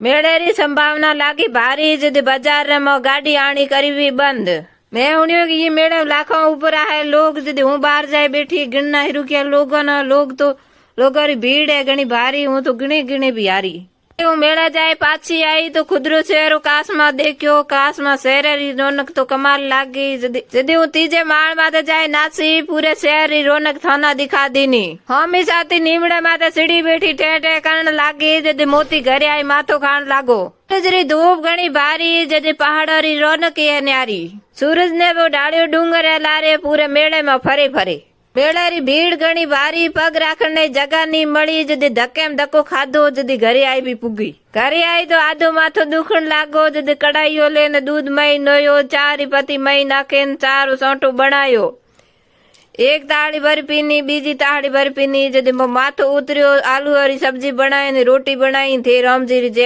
मेड़े संभावना लागी भारी जद बाजार में गाड़ी आनी करवी बंद। मैं सुनियो कि ये मेड़े लाखों ऊपर है लोग जद हूँ बाहर जाए बैठी गिनना ही रुकिया लोगों ना लोगों की भीड़ है घनी भारी हूँ तो गिने भी हारी। હું મેળા જાય પાછી આવી તો ખુદરો શહેરો કાશમાં દેખ્યો કાશમાં શહેરી રોનક તો કમાલ લાગી જદી હું ત્રીજે માળ માથે જાય નાસી પૂરે શહેરી રોનક થાના દિખા દીની હમી સાથી નીમડે માથે સીડી બેઠી ટેટે કરણ લાગી જદી મોતી ઘરે आई माथो खान लागो जरी धूप घणी भारी जदी पहाड़ो री रोनक है न्यारी सूरज ने वो डालियो डूंगर लारे पूरे मेले में फरे फरे मेला री भीड़ घणी भारी पग राखने जगह नी मળી जदी धक्के में धक्को खाधो जदी घरे आई भी पुगी घरे आई तो आधो माथो दुखण लागो जदी कढ़ाईयो लेने दूध मई नोयो चार पति मई नाखे चार सोटो बनायो एक ताड़ी भर पीनी बीजी ताड़ी भर पीनी जदी माथो उतरियो आलू वाली सब्जी बनाई ने रोटी बनाई थे रामजी री जेव